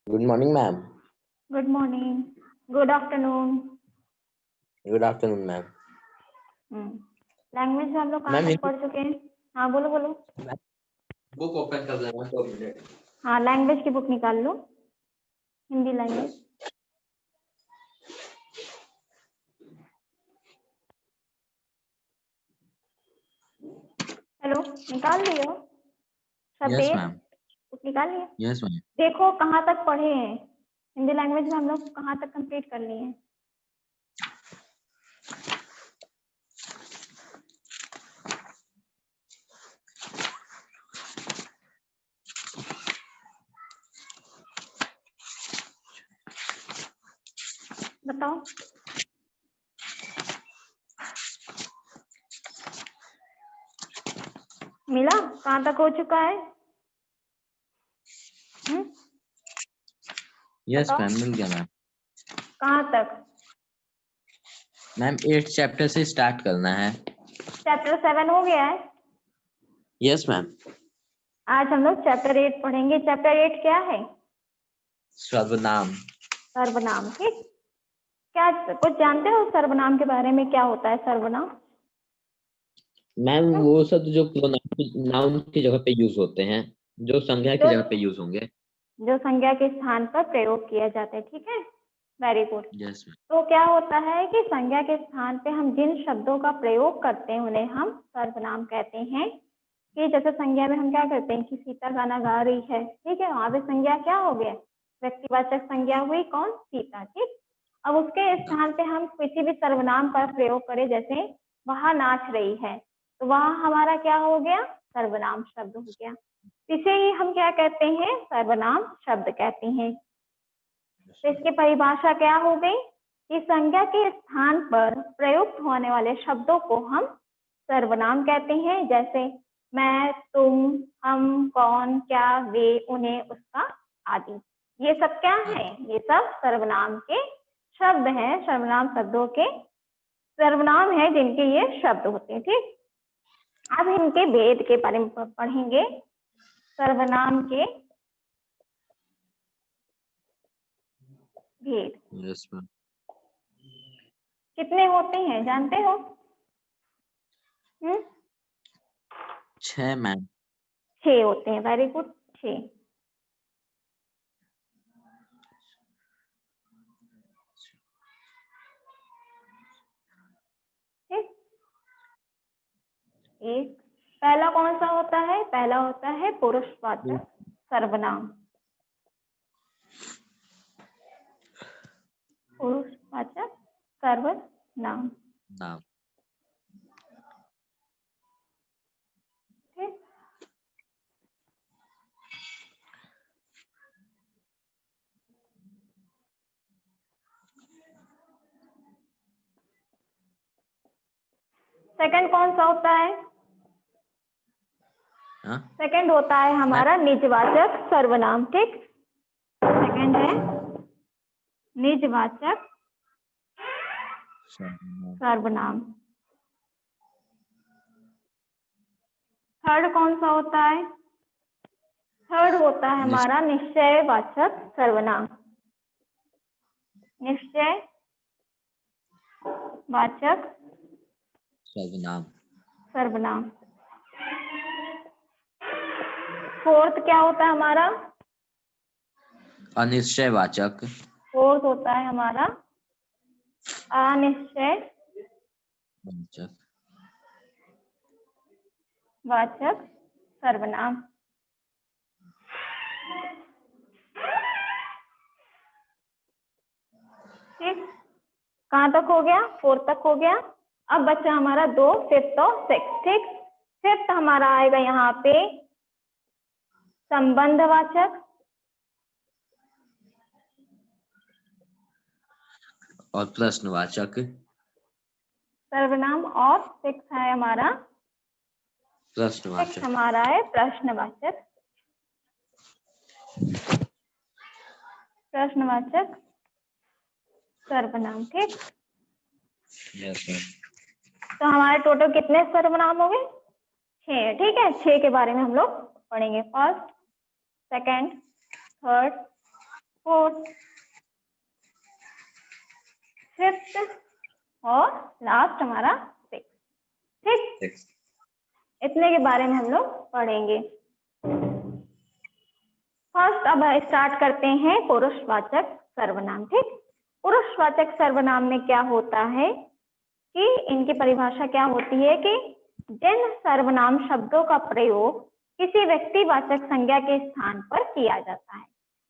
Good morning, ma'am. Good morning, good afternoon. Good afternoon, ma'am. Language में हम लोग कहाँ मैम तक पढ़ चुके हैं? हाँ बोलो बोलो। बुक ओपन कर लेना 2 मिनट। हाँ, लैंग्वेज की बुक निकाल लो, हिंदी लैंग्वेज। हेलो, निकाल लियो सब यस पेज, मैम। बुक निकाल लियो। Yes ma'am. देखो कहाँ तक पढ़े हैं, हिंदी लैंग्वेज में हम लोग कहाँ तक कंप्लीट कर लिए हैं। बताओ। मिला? कहाँ तक हो चुका है? यस बताओ। मैम, मिल गया मैम। कहाँ तक? मैम 8th चैप्टर से स्टार्ट करना है। चैप्टर 7 हो गया है। Yes ma'am. आज हम लोग चैप्टर 8 पढ़ेंगे। चैप्टर 8 क्या है? सर्वनाम। सर्वनाम। ठीक, क्या कुछ जानते हो सर्वनाम के बारे में? क्या होता है सर्वनाम? मैम वो सब जो नाउन की जगह पे यूज होते हैं, जो संज्ञा की जगह पे यूज होंगे। जो संज्ञा के स्थान पर प्रयोग किया जाता है। ठीक है, वेरी गुड। Yes ma'am. तो क्या होता है कि संज्ञा के स्थान पे हम जिन शब्दों का प्रयोग करते हैं उन्हें हम सर्वनाम कहते हैं। कि जैसे संज्ञा में हम क्या करते हैं कि सीता गाना गा रही है, ठीक है, वहां पे संज्ञा क्या हो गया? व्यक्तिवाचक संज्ञा हुई, कौन? सीता। ठीक, अब उसके स्थान पे हम किसी भी सर्वनाम का प्रयोग करें, जैसे वहां नाच रही है, तो वहां हमारा क्या हो गया? सर्वनाम शब्द हो गया। इसे ही हम क्या कहते हैं? सर्वनाम शब्द कहते हैं। तो इसकी परिभाषा क्या हो गई कि संज्ञा के स्थान पर प्रयुक्त होने वाले शब्दों को हम सर्वनाम कहते हैं। जैसे मैं, तुम, हम, कौन, क्या, वे, उन्हें, उसका आदि। ये सब क्या है? ये सब सर्वनाम के शब्द हैं। सर्वनाम शब्दों के सर्वनाम है जिनके ये शब्द होते हैं। ठीक, अब इनके भेद के बारे में पढ़ेंगे। सर्वनाम के भेद यस मैम। कितने होते हैं जानते हो? 6 मैम। 6 होते हैं। Very good, 6। ठीक, एक पहला कौन सा होता है? पहला होता है पुरुषवाचक सर्वनाम। पुरुषवाचक सर्वनाम। नाम। ठीक, सेकंड कौन सा होता है? सेकंड होता है हमारा निजवाचक सर्वनाम। ठीक, सेकंड है निजवाचक सर्वनाम। थर्ड कौन सा होता है? थर्ड होता है हमारा निश्चयवाचक सर्वनाम। निश्चय वाचक सर्वनाम। सर्वनाम। फोर्थ क्या होता है हमारा? अनिश्चयवाचक। फोर्थ होता है हमारा अनिश्चय वाचक सर्वनाम। ठीक, कहाँ तक हो गया? 4 तक हो गया। अब बचा हमारा 2, 5th और 6th। ठीक, 5th हमारा आएगा यहाँ पे संबंधवाचक और प्रश्नवाचक सर्वनाम, और 6th है हमारा प्रश्नवाचक। हमारा है प्रश्नवाचक प्रश्नवाचक सर्वनाम। ठीक, यस मैम। तो हमारे टोटल कितने सर्वनाम हो गए? 6। ठीक है, 6 के बारे में हम लोग पढ़ेंगे। First, second, third, fourth, fifth और लास्ट हमारा सिक्स। ठीक, इतने के बारे में हम लोग पढ़ेंगे। फर्स्ट अब स्टार्ट करते हैं पुरुषवाचक सर्वनाम। ठीक, पुरुषवाचक सर्वनाम में क्या होता है कि इनकी परिभाषा क्या होती है कि जिन सर्वनाम शब्दों का प्रयोग किसी व्यक्तिवाचक संज्ञा के स्थान पर किया जाता है।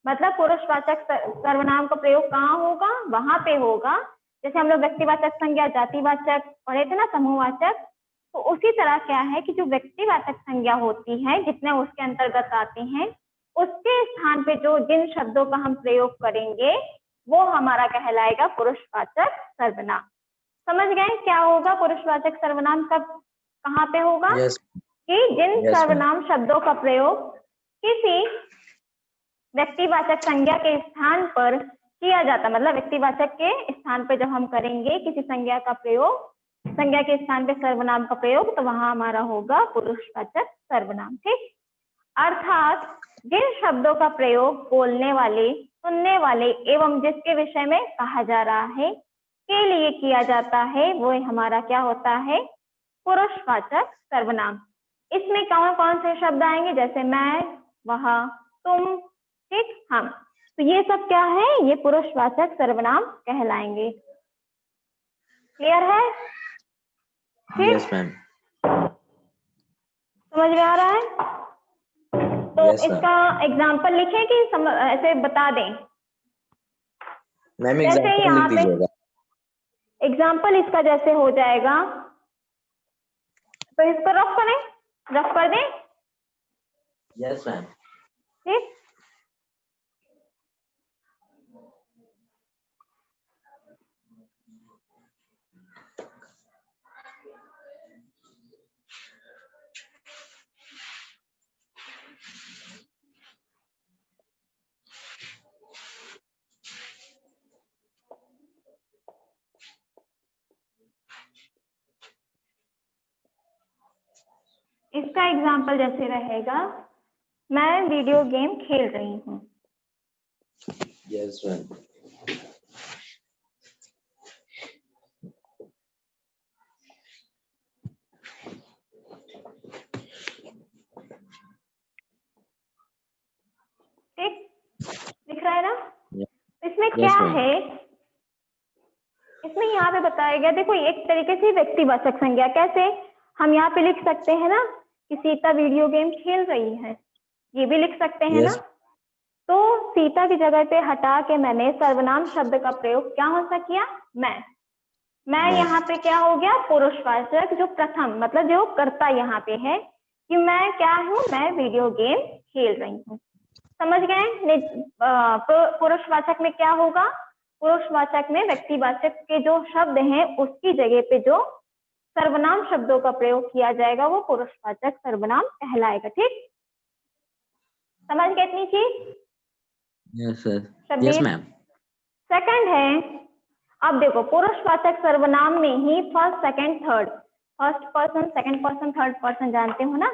मतलब पुरुषवाचक सर्वनाम का प्रयोग कहाँ होगा, वहां पे होगा। जैसे हम लोग व्यक्तिवाचक संज्ञा, जातिवाचक पढ़े थे ना, समूहवाचक, तो उसी तरह क्या है कि जो व्यक्तिवाचक संज्ञा होती है, जितने उसके अंतर्गत आते हैं, उसके स्थान पे जो जिन शब्दों का हम प्रयोग करेंगे वो हमारा कहलाएगा पुरुषवाचक सर्वनाम। समझ गए क्या होगा पुरुषवाचक सर्वनाम, कब कहाँ पे होगा? Yes. कि जिन Yes, सर्वनाम शब्दों का प्रयोग किसी व्यक्तिवाचक संज्ञा के स्थान पर किया जाता, मतलब व्यक्तिवाचक के स्थान पर जब हम करेंगे किसी संज्ञा का प्रयोग, संज्ञा के स्थान पे सर्वनाम का प्रयोग, तो वहां हमारा होगा पुरुषवाचक सर्वनाम। ठीक, अर्थात जिन शब्दों का प्रयोग बोलने वाले, सुनने वाले एवं जिसके विषय में कहा जा रहा है के लिए किया जाता है, वो हमारा क्या होता है, पुरुषवाचक सर्वनाम। इसमें कौन कौन से शब्द आएंगे? जैसे मैं, वह, तुम, ठीक, हम। तो ये सब क्या है, ये पुरुषवाचक सर्वनाम कहलाएंगे। क्लियर है? ठीक, Yes, ma'am. समझ में आ रहा है? तो Yes, ma'am. इसका एग्जाम्पल लिखें कि ऐसे बता दें? मैम जैसे एग्जाम्पल यहाँ लिख पे दीजिएगा। एग्जाम्पल इसका जैसे हो जाएगा, तो इसको रफ करें, रफ कर दें। Yes, ma'am. ठीक, इसका एग्जाम्पल जैसे रहेगा, मैं वीडियो गेम खेल रही हूँ। Yes, ma'am. ठीक, दिख रहा है ना? इसमें Yes, क्या ma'am. है, इसमें यहाँ पे बताया गया, देखो एक तरीके से व्यक्तिवाचक संज्ञा, कैसे हम यहाँ पे लिख सकते हैं ना कि सीता वीडियो गेम खेल रही है, ये भी लिख सकते हैं Yes. ना। तो सीता की जगह पे हटा के मैंने सर्वनाम शब्द का प्रयोग क्या हो सा किया, मैं मैं। यहाँ पे क्या हो गया, पुरुषवाचक जो प्रथम, मतलब जो कर्ता यहाँ पे है कि मैं क्या हूँ, मैं वीडियो गेम खेल रही हूँ। समझ गए? पुरुषवाचक में क्या होगा, पुरुषवाचक में व्यक्तिवाचक के जो शब्द हैं उसकी जगह पे जो सर्वनाम शब्दों का प्रयोग किया जाएगा वो पुरुषवाचक सर्वनाम कहलाएगा। ठीक, समझ गए इतनी चीज? Yes, sir. शब्द Yes, ma'am. सेकंड है, अब देखो पुरुषवाचक सर्वनाम में ही first, second, third, first person, second person, third person जानते हो ना,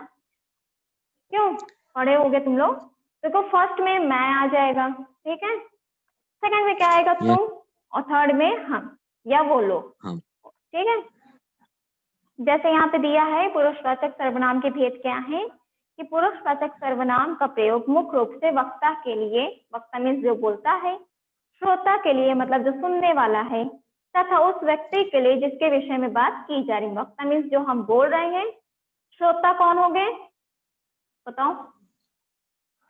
क्यों पढ़े होगे तुम लोग। देखो फर्स्ट में मैं आ जाएगा, ठीक है, सेकंड में क्या आएगा, Yes. तुम, और थर्ड में हम या वो लोग। हम। ठीक है, जैसे यहाँ पे दिया है पुरुषवाचक सर्वनाम के भेद क्या है कि पुरुषवाचक सर्वनाम का प्रयोग मुख्य रूप से वक्ता के लिए, वक्ता मीन्स जो बोलता है, श्रोता के लिए मतलब जो सुनने वाला है, तथा उस व्यक्ति के लिए जिसके विषय में बात की जा रही है। वक्ता मीन्स जो हम बोल रहे हैं, श्रोता कौन हो गए बताओ,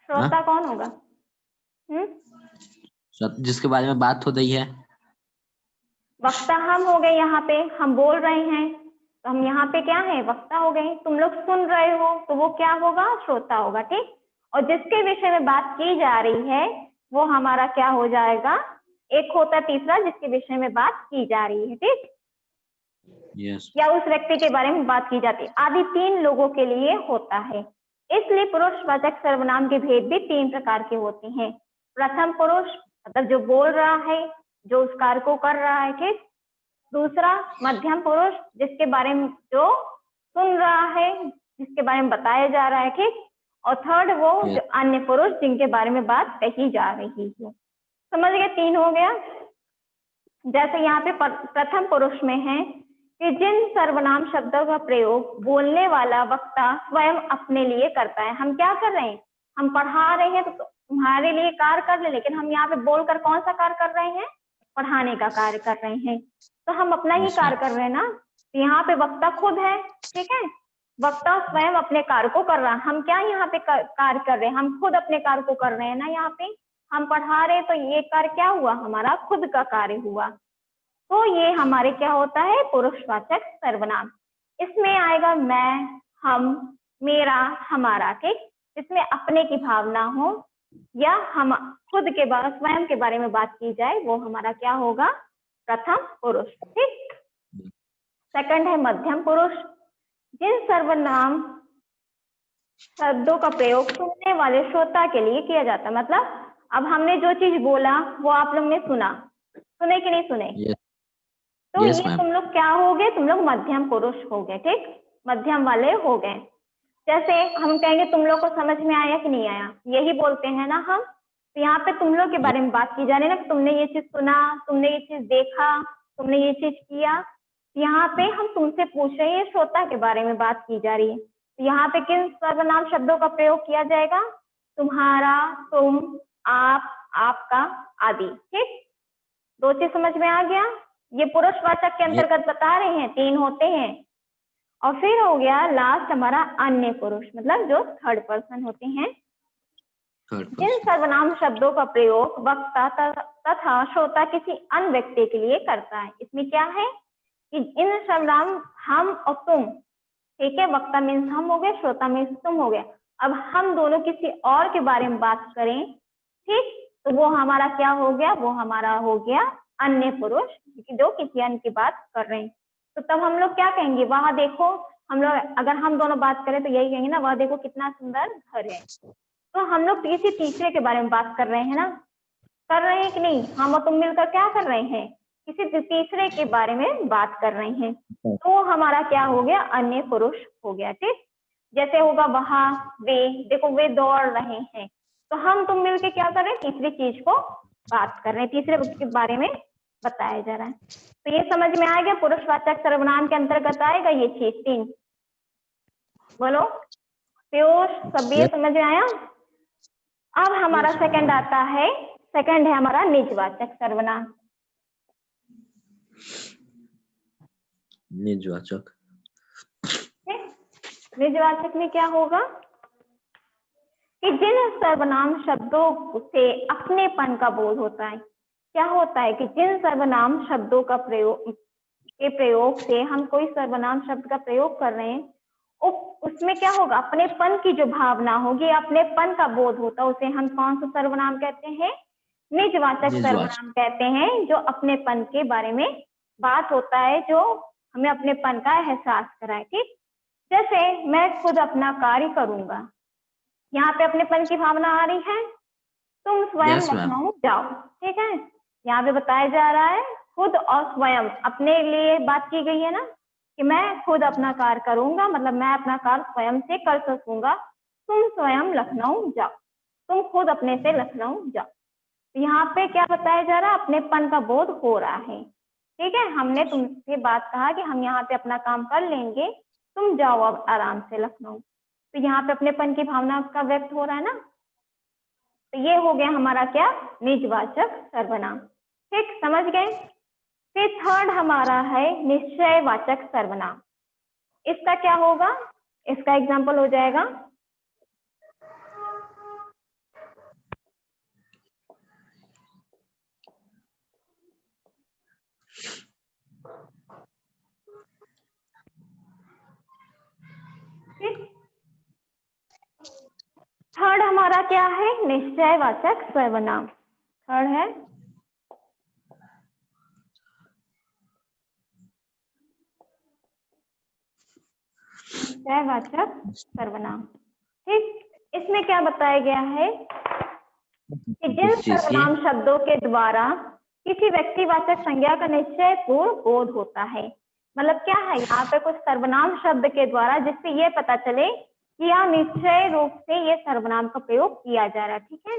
श्रोता कौन होगा? जिसके बारे में बात हो रही है। वक्ता हम हो गए, यहाँ पे हम बोल रहे हैं तो हम यहाँ पे क्या है, वक्ता हो गए। तुम लोग सुन रहे हो तो वो क्या होगा, श्रोता होगा। ठीक, और जिसके विषय में बात की जा रही है वो हमारा क्या हो जाएगा, एक होता है तीसरा जिसके विषय में बात की जा रही है। ठीक, Yes. या उस व्यक्ति के बारे में बात की जाती है, आदि तीन लोगों के लिए होता है। इसलिए पुरुषवाचक सर्वनाम के भेद भी तीन प्रकार के होते हैं। प्रथम पुरुष मतलब जो बोल रहा है, जो उस कार्य को कर रहा है। ठीक, दूसरा मध्यम पुरुष जिसके बारे में जो सुन रहा है, जिसके बारे में बताया जा रहा है। ठीक, और थर्ड वो Yes. जो अन्य पुरुष जिनके बारे में बात कही जा रही है। समझ गए, 3 हो गया। जैसे यहाँ पे प्रथम पुरुष में है कि जिन सर्वनाम शब्दों का प्रयोग बोलने वाला वक्ता स्वयं अपने लिए करता है। हम क्या कर रहे हैं, हम पढ़ा रहे हैं तो तुम्हारे लिए कार्य कर रहे, लेकिन हम यहाँ पे बोलकर कौन सा कार्य कर रहे हैं, पढ़ाने का कार्य कर रहे हैं। तो हम अपना ही कार्य कर रहे हैं ना। तो यहाँ पे वक्ता खुद है, ठीक है, वक्ता स्वयं अपने कार्य को कर रहा है। हम क्या यहाँ पे कार्य कर रहे हैं, हम खुद अपने कार्य को कर रहे हैं ना। यहाँ पे हम पढ़ा रहे तो ये कार्य क्या हुआ, हमारा खुद का कार्य हुआ। तो ये हमारे क्या होता है, पुरुषवाचक सर्वनाम। इसमें आएगा मैं, हम, मेरा, हमारा, ठीक। इसमें अपने की भावना हो या हम खुद के बारे, स्वयं के बारे में बात की जाए, वो हमारा क्या होगा, प्रथम पुरुष, ठीक। सेकंड है मध्यम पुरुष। जिन सर्वनाम शब्दों का प्रयोग सुनने वाले श्रोता के लिए किया जाता है। मतलब अब हमने जो चीज बोला वो आप लोग ने सुना, सुने कि नहीं सुने? तो Yes, ये ma'am. तुम लोग क्या हो गए, तुम लोग मध्यम पुरुष हो गए, ठीक, मध्यम वाले हो गए। जैसे हम कहेंगे तुम लोग को समझ में आया कि नहीं आया, यही बोलते हैं ना हम। तो यहाँ पे तुम लोग के बारे में बात की जा रही है ना, तुमने ये चीज सुना, तुमने ये चीज देखा, तुमने ये चीज किया। यहाँ पे हम तुमसे पूछ रहे हैं, श्रोता के बारे में बात की जा रही है। तो यहाँ पे किन सर्वनाम शब्दों का प्रयोग किया जाएगा, तुम्हारा, तुम, आप, आपका आदि, ठीक। 2 चीज समझ में आ गया। ये पुरुषवाचक के अंतर्गत बता रहे हैं, 3 होते हैं। और फिर हो गया लास्ट हमारा अन्य पुरुष, मतलब जो थर्ड पर्सन होते हैं। जिन सर्वनाम शब्दों का प्रयोग वक्ता तथा श्रोता किसी अन्य व्यक्ति के लिए करता है। इसमें क्या है कि इन सर्वनाम हम और तुम, ठीक है, वक्ता मीन्स हम हो गए, श्रोता मीन्स तुम हो गए। अब हम दोनों किसी और के बारे में बात करें, ठीक, तो वो हमारा क्या हो गया, वो हमारा हो गया अन्य पुरुष, जो किसी अन्य की बात कर रहे हैं। तो तब हम लोग क्या कहेंगे, वहां देखो, हम लोग अगर हम दोनों बात करें तो यही कहेंगे ना, वह देखो कितना सुंदर घर है। तो हम लोग किसी तीसरे के बारे में बात कर रहे हैं ना, कर रहे हैं कि नहीं? हम और तुम मिलकर क्या कर रहे हैं, किसी तीसरे के बारे में बात कर रहे हैं। तो हमारा क्या हो गया, अन्य पुरुष हो गया, ठीक। जैसे होगा वहां, वे, देखो वे दौड़ रहे हैं। तो हम तुम मिलके क्या कर रहे हैं, तीसरी चीज को बात कर रहे हैं, तीसरे के बारे में बताया जा रहा है। तो ये समझ में आ गया, पुरुषवाचक सर्वनाम के अंतर्गत आएगा ये चीज 3। बोलो पीयूष, सब ये समझ में आया? अब हमारा सेकंड आता है, सेकंड है हमारा निजवाचक सर्वनाम। निजवाचक, निजवाचक में क्या होगा कि जिन सर्वनाम शब्दों से अपनेपन का बोध होता है। क्या होता है कि जिन सर्वनाम शब्दों का प्रयोग से हम कोई सर्वनाम शब्द का प्रयोग कर रहे हैं, उसमें क्या होगा, अपनेपन की जो भावना होगी, अपनेपन का बोध होता है, उसे हम कौन सा सर्वनाम कहते हैं, निजवाचक सर्वनाम कहते हैं। जो अपनेपन के बारे में बात होता है, जो हमें अपनेपन का एहसास कराए, ठीक। जैसे मैं खुद अपना कार्य करूंगा, यहाँ पे अपनेपन की भावना आ रही है। तुम स्वयं लखनऊ जाओ, ठीक है, यहाँ पे बताया जा रहा है खुद और स्वयं, अपने लिए बात की गई है ना, कि मैं खुद अपना कार्य करूंगा, मतलब मैं अपना कार्य स्वयं से कर सकूंगा। तुम स्वयं लखनऊ जाओ, तुम खुद अपने से लखनऊ जाओ। यहाँ पे क्या बताया जा रहा है, अपनेपन का बोध हो रहा है, ठीक है। हमने तुमसे बात कहा कि हम यहाँ पे अपना काम कर लेंगे, तुम जाओ अब आराम से लखनऊ। तो यहाँ पे अपनेपन की भावना का व्यक्त हो रहा है ना। तो ये हो गया हमारा क्या, निजवाचक सर्वनाम, ठीक, समझ गए। फिर थर्ड हमारा है निश्चयवाचक सर्वनाम। इसका क्या होगा, इसका एग्जाम्पल हो जाएगा थर्ड हमारा क्या है, निश्चयवाचक सर्वनाम। थर्ड है निश्चयवाचक सर्वनाम, ठीक। इसमें क्या बताया गया है कि जिन सर्वनाम शब्दों के द्वारा किसी व्यक्तिवाचक संज्ञा का निश्चय पूर्ण बोध होता है। मतलब क्या है, यहाँ पे कुछ सर्वनाम शब्द के द्वारा जिससे ये पता चले कि यहाँ निश्चय रूप से ये सर्वनाम का प्रयोग किया जा रहा है, ठीक है।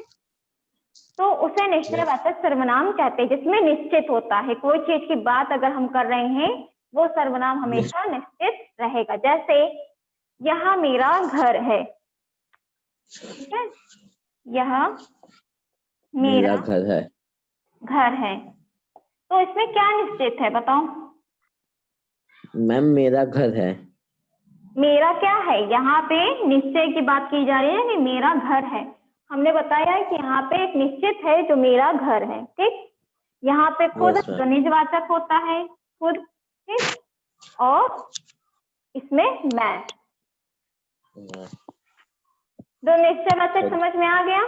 तो उसे निश्चयवाचक सर्वनाम कहते हैं, जिसमें निश्चित होता है। कोई चीज की बात अगर हम कर रहे हैं वो सर्वनाम हमेशा निश्चित रहेगा। जैसे यह मेरा घर है, ठीक है, यह मेरा घर है। तो इसमें क्या निश्चित है बताओ? मैम मेरा घर है। मेरा क्या है? यहाँ पे निश्चय की बात की जा रही है कि मेरा घर है। हमने बताया है कि यहाँ पे एक निश्चित है जो मेरा घर है, ठीक। यहाँ पे खुद Yes, ma'am. ध्वनिवाचक होता है, खुद, ठीक, और इसमें मैं। दो निश्चयवाचक समझ में आ गया?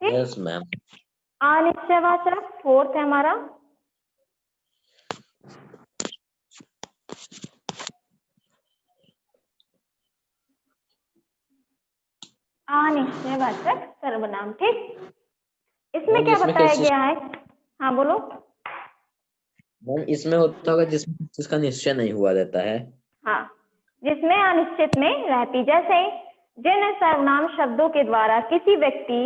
ठीक। Yes ma'am. अनिश्चयवाचक फोर्थ है हमारा। अनिश्चयवाचक सर्वनाम, ठीक। इसमें क्या बताया गया है? हाँ बोलो। मैम इसमें होता होगा जिसका निश्चय नहीं हुआ रहता है। हाँ, जिसमें अनिश्चित में रहती। जैसे जिन सर्वनाम शब्दों के द्वारा किसी व्यक्ति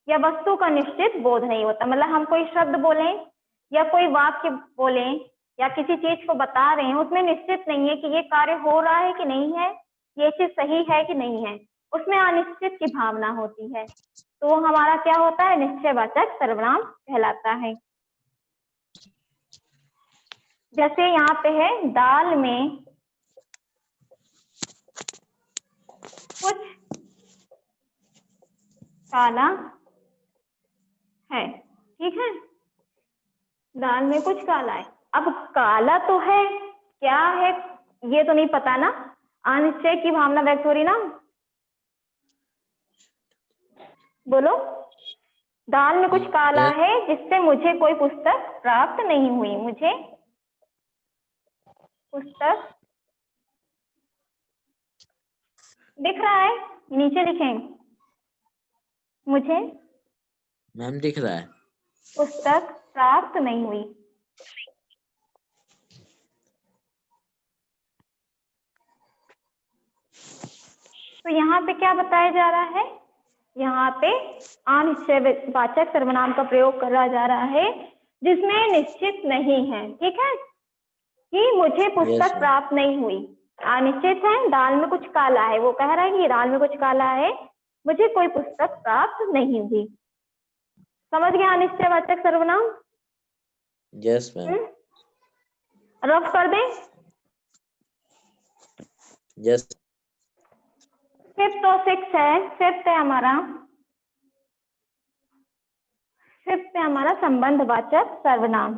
या वस्तु का निश्चित बोध नहीं होता। मतलब हम कोई शब्द बोलें या कोई वाक्य बोलें या किसी चीज को बता रहे हैं, उसमें निश्चित नहीं है कि ये कार्य हो रहा है कि नहीं है, ये चीज सही है कि नहीं है, उसमें अनिश्चित की भावना होती है। तो हमारा क्या होता है? निश्चयवाचक सर्वनाम कहलाता है। जैसे यहाँ पे है दाल में कुछ काला है, ठीक है, दाल में कुछ काला है। अब काला तो है, क्या है ये तो नहीं पता ना, अनिश्चय की भावना व्यक्त हो रही ना। बोलो, दाल में कुछ काला है जिससे मुझे कोई पुस्तक प्राप्त नहीं हुई। मुझे पुस्तक दिख रहा है, नीचे लिखेंगे, मुझे मैम दिख रहा है। पुस्तक प्राप्त नहीं हुई। तो यहाँ पे क्या बताया जा रहा है? यहाँ पे अनिश्चयवाचक सर्वनाम का प्रयोग करा जा रहा है जिसमें निश्चित नहीं है, ठीक है, कि मुझे पुस्तक प्राप्त नहीं हुई। अनिश्चित है, दाल में कुछ काला है, वो कह रहा है कि दाल में कुछ काला है, मुझे कोई पुस्तक प्राप्त नहीं हुई। समझ गया अनिश्चयवाचक सर्वनाम? Yes ma'am. रफ कर दें? यस। फिफ्थ और सिक्स है। फिफ्थ है हमारा संबंधवाचक सर्वनाम।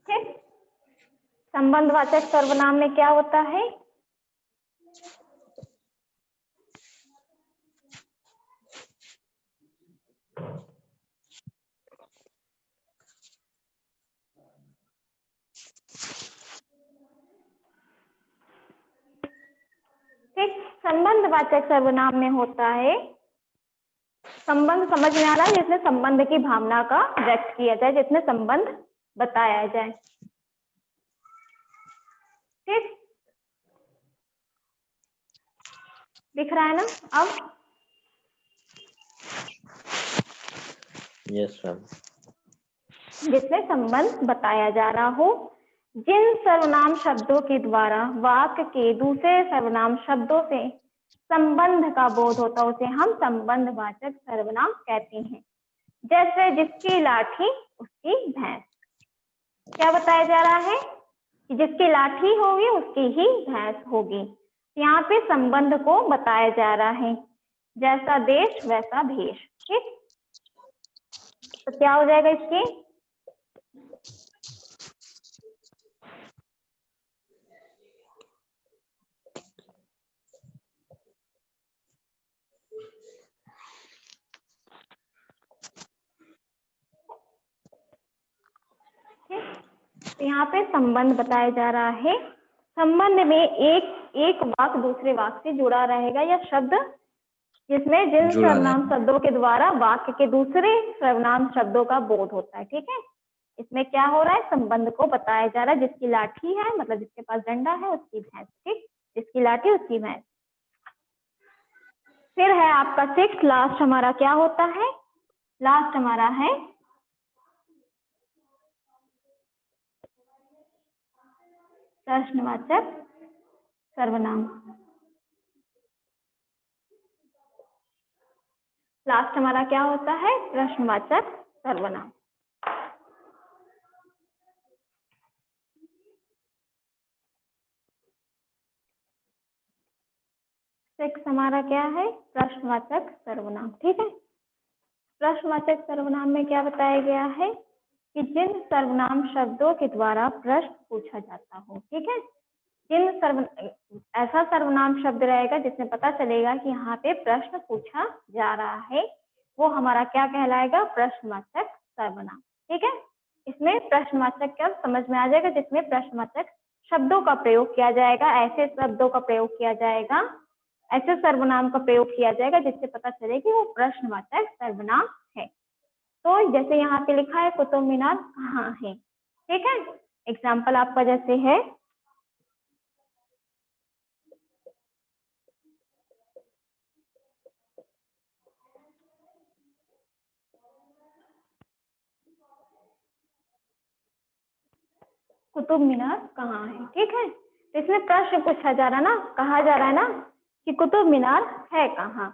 ठीक, संबंधवाचक सर्वनाम में क्या होता है? ठीक, संबंधवाचक सर्वनाम में होता है, संबंध समझ में आ रहा है, जिसमें संबंध की भावना का व्यक्त किया जाए, जिसमें संबंध बताया जाए। ठीक, दिख रहा है ना अब? Yes ma'am. जिसमें संबंध बताया जा रहा हो। जिन सर्वनाम शब्दों के द्वारा वाक्य के दूसरे सर्वनाम शब्दों से संबंध का बोध होता है उसे हम संबंधवाचक सर्वनाम कहते हैं। जैसे जिसकी लाठी उसकी भैंस। क्या बताया जा रहा है? कि जिसकी लाठी होगी उसकी ही भैंस होगी। यहाँ पे संबंध को बताया जा रहा है, जैसा देश वैसा भेष। ठीक, तो क्या हो जाएगा इसके? तो यहाँ पे संबंध बताया जा रहा है। संबंध में एक वाक्य दूसरे वाक्य से जुड़ा रहेगा या शब्द जिसमें जिन सर्वनाम शब्दों के द्वारा वाक्य के दूसरे सर्वनाम शब्दों का बोध होता है। ठीक है, इसमें क्या हो रहा है, संबंध को बताया जा रहा है। जिसकी लाठी है मतलब जिसके पास डंडा है उसकी भैंस, ठीक, जिसकी लाठी उसकी भैंस। फिर है आपका 6 लास्ट हमारा क्या होता है, लास्ट हमारा है प्रश्नवाचक सर्वनाम। लास्ट हमारा क्या होता है, प्रश्नवाचक सर्वनाम। सिक्स हमारा क्या है, प्रश्नवाचक सर्वनाम, ठीक है। प्रश्नवाचक सर्वनाम में क्या बताया गया है कि जिन सर्वनाम शब्दों के द्वारा प्रश्न पूछा जाता हो, ठीक है। ऐसा सर्वनाम शब्द रहेगा जिसमें पता चलेगा कि यहाँ पे प्रश्न पूछा जा रहा है, वो हमारा क्या कहलाएगा, प्रश्नवाचक सर्वनाम, ठीक है। इसमें प्रश्नवाचक क्या समझ में आ जाएगा, जिसमें प्रश्नवाचक शब्दों का प्रयोग किया जाएगा, ऐसे शब्दों का प्रयोग किया जाएगा, ऐसे सर्वनाम का प्रयोग किया जाएगा जिससे पता चले कि वो प्रश्नवाचक सर्वनाम है। तो जैसे यहाँ पे लिखा है कुतुब मीनार कहाँ है, ठीक है। एग्जाम्पल आपका जैसे है कुतुब मीनार कहाँ है, ठीक है। तो इसमें प्रश्न पूछा जा रहा ना, कहा जा रहा है ना कि कुतुब मीनार है कहाँ,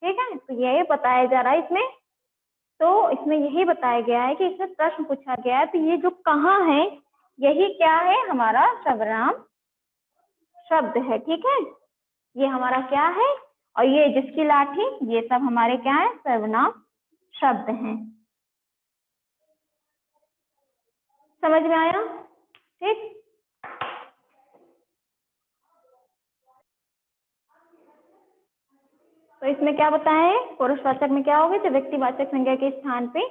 ठीक है। तो यही बताया जा रहा है इसमें, तो इसमें यही बताया गया है कि इसमें प्रश्न पूछा गया है। तो ये जो कहाँ है यही क्या है, हमारा सर्वनाम शब्द है, ठीक है। ये हमारा क्या है, और ये जिसकी लाठी, ये सब हमारे क्या है, सर्वनाम शब्द हैं। समझ में आया, ठीक। तो इसमें क्या बताया है, पुरुषवाचक में क्या होगा, जो व्यक्तिवाचक संज्ञा के स्थान पे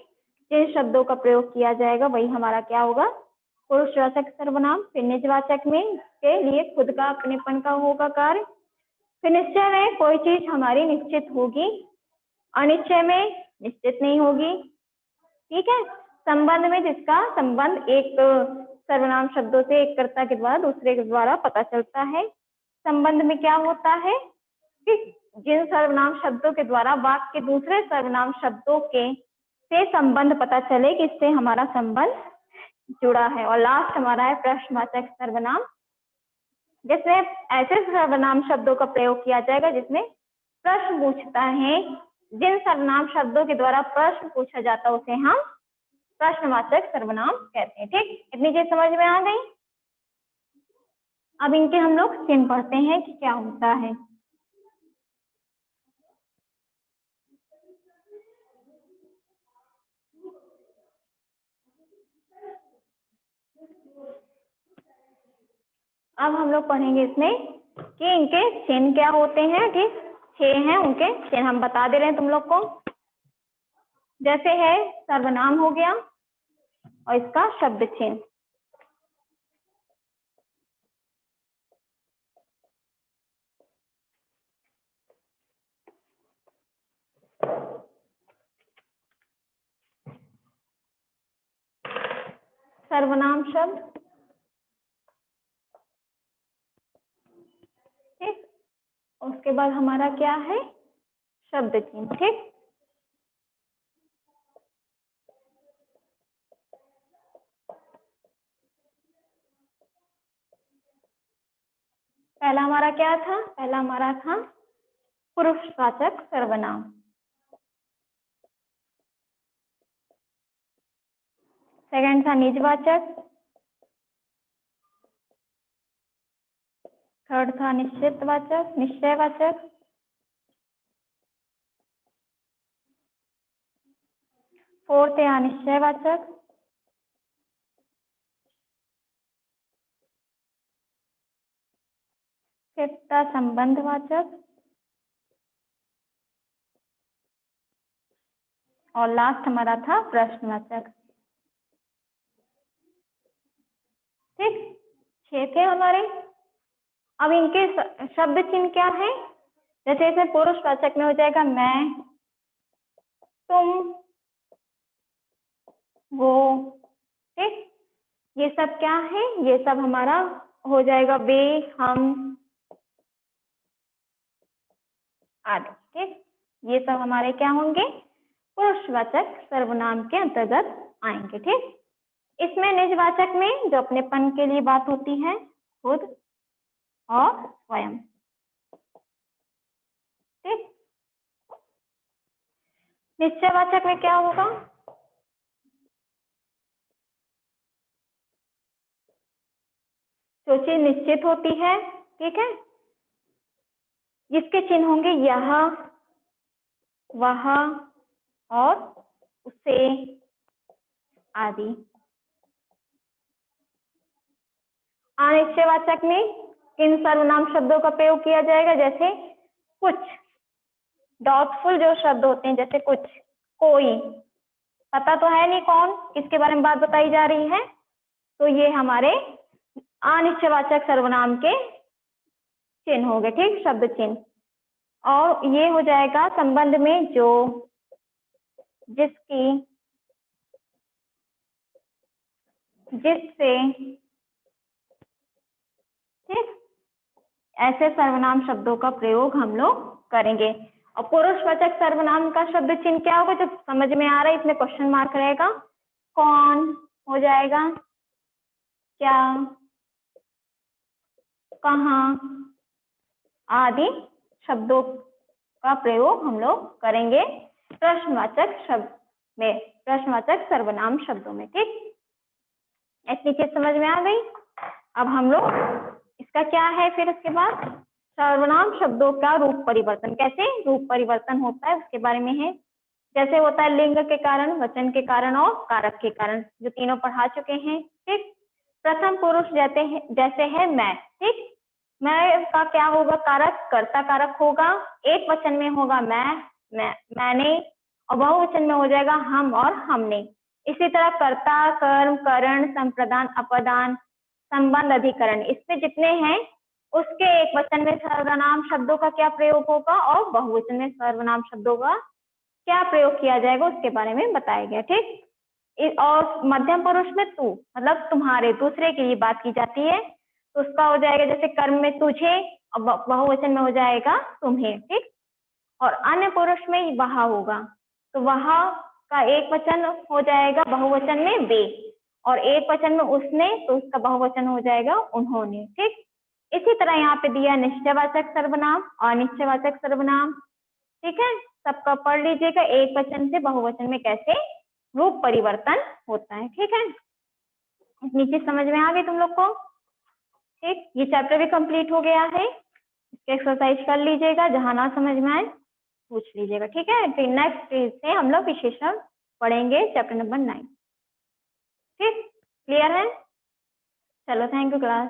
जिन शब्दों का प्रयोग किया जाएगा वही हमारा क्या होगा, पुरुषवाचक सर्वनाम। फिर निजवाचक में के लिए खुद का अपनेपन का होगा कार्य। फिर निश्चय में कोई चीज हमारी निश्चित होगी, अनिश्चय में निश्चित नहीं होगी, ठीक है। संबंध में जिसका संबंध एक सर्वनाम शब्दों से एक कर्ता के द्वारा दूसरे के द्वारा पता चलता है। संबंध में क्या होता है कि जिन सर्वनाम शब्दों के द्वारा वाक्य के दूसरे सर्वनाम शब्दों के से संबंध पता चले कि इससे हमारा संबंध जुड़ा है। और लास्ट हमारा है प्रश्नवाचक सर्वनाम, जिसमें ऐसे सर्वनाम शब्दों का प्रयोग किया जाएगा जिसमें प्रश्न पूछता है। जिन सर्वनाम शब्दों के द्वारा प्रश्न पूछा जाता है उसे हम प्रश्नवाचक सर्वनाम कहते हैं, ठीक। इतनी चीज समझ में आ गई। अब इनके हम लोग चिन्ह पढ़ते हैं कि क्या होता है। अब हम लोग पढ़ेंगे इसमें कि इनके चिन्ह क्या होते हैं, ठीक। 6 हैं उनके चिन्ह, हम बता दे रहे हैं तुम लोग को। जैसे है सर्वनाम हो गया और इसका शब्द चिन्ह। सर्वनाम शब्द, ठीक। उसके बाद हमारा क्या है, शब्द चिन्ह, ठीक। पहला हमारा क्या था, पहला हमारा था पुरुषवाचक सर्वनाम। सेकंड था निजवाचक। थर्ड था निश्चितवाचक, निश्चयवाचक। फोर्थ है अनिश्चयवाचक। फिफ्थ था संबंधवाचक। और लास्ट हमारा था प्रश्नवाचक, ठीक। 6 थे हमारे। अब इनके शब्द चिन्ह क्या है, जैसे इसे पुरुषवाचक में हो जाएगा मैं, तुम, वो, ठीक, ये सब क्या है, ये सब हमारा हो जाएगा वे, हम आदि। ठीक, ये सब हमारे क्या होंगे, पुरुषवाचक सर्वनाम के अंतर्गत आएंगे। ठीक, इसमें निजवाचक में जो अपनेपन के लिए बात होती है, खुद और स्वयं। ठीक, निश्चयवाचक में क्या होगा, जो चीज निश्चित होती है, ठीक है, जिसके चिन्ह होंगे यह, वह और उसे आदि। अनिश्चयवाचक में किन सर्वनाम शब्दों का प्रयोग किया जाएगा, जैसे कुछ, डाउटफुल जो शब्द होते हैं, जैसे कुछ, कोई, पता तो है नहीं कौन, किसके बारे में बात बताई जा रही है, तो ये हमारे अनिश्चयवाचक सर्वनाम के चिन्ह हो गए। ठीक, शब्द चिन्ह। और ये हो जाएगा संबंध में जो, जिसकी, जिससे, ठीक, ऐसे सर्वनाम शब्दों का प्रयोग हम लोग करेंगे। और पुरुषवाचक सर्वनाम का शब्द चिन्ह क्या होगा, जो समझ में आ रहा है, इसमें क्वेश्चन मार्क रहेगा, कौन हो जाएगा, क्या, कहाँ आदि शब्दों का प्रयोग हम लोग करेंगे प्रश्नवाचक शब्द में, प्रश्नवाचक सर्वनाम शब्दों में। ठीक, इतनी चीज समझ में आ गई। अब हम लोग इसका क्या है, फिर इसके बाद सर्वनाम शब्दों का रूप परिवर्तन, कैसे रूप परिवर्तन होता है उसके बारे में है। जैसे होता है लिंग के कारण, वचन के कारण और कारक के कारण, जो तीनों पढ़ा चुके हैं। ठीक, प्रथम पुरुष जैसे है मैं। ठीक, मैं का क्या होगा, कारक, कर्ता कारक होगा, एक वचन में होगा मैंने, और बहुवचन में हो जाएगा हम और हमने। इसी तरह कर्ता, कर्म, करण, संप्रदान, अपदान, संबंध, अधिकरण, इससे जितने हैं उसके एक वचन में सर्वनाम शब्दों का क्या प्रयोग होगा और बहुवचन में सर्वनाम शब्दों का क्या प्रयोग किया जाएगा उसके बारे में बताया गया। ठीक, और मध्यम पुरुष में तू, मतलब तुम्हारे, दूसरे के लिए बात की जाती है, तो उसका हो जाएगा जैसे कर्म में तुझे, और बहुवचन में हो जाएगा तुम्हें। ठीक, और अन्य पुरुष में वह होगा, तो वह का एक वचन हो जाएगा बहुवचन में वे, और एक वचन में उसने, तो उसका बहुवचन हो जाएगा उन्होंने। ठीक, इसी तरह यहाँ पे दिया निश्चयवाचक सर्वनाम और अनिश्चयवाचक सर्वनाम। ठीक है, सबका पढ़ लीजिएगा, एक वचन से बहुवचन में कैसे रूप परिवर्तन होता है। ठीक है, इतनी चीज समझ में आ गई तुम लोग को। ठीक, ये चैप्टर भी कंप्लीट हो गया है, इसके एक्सरसाइज कर लीजिएगा, जहां ना समझ में आए पूछ लीजिएगा। ठीक है, फिर नेक्स्ट पेज से हम लोग विशेषण पढ़ेंगे, चैप्टर नंबर 9। ठीक, क्लियर है? चलो, थैंक यू क्लास।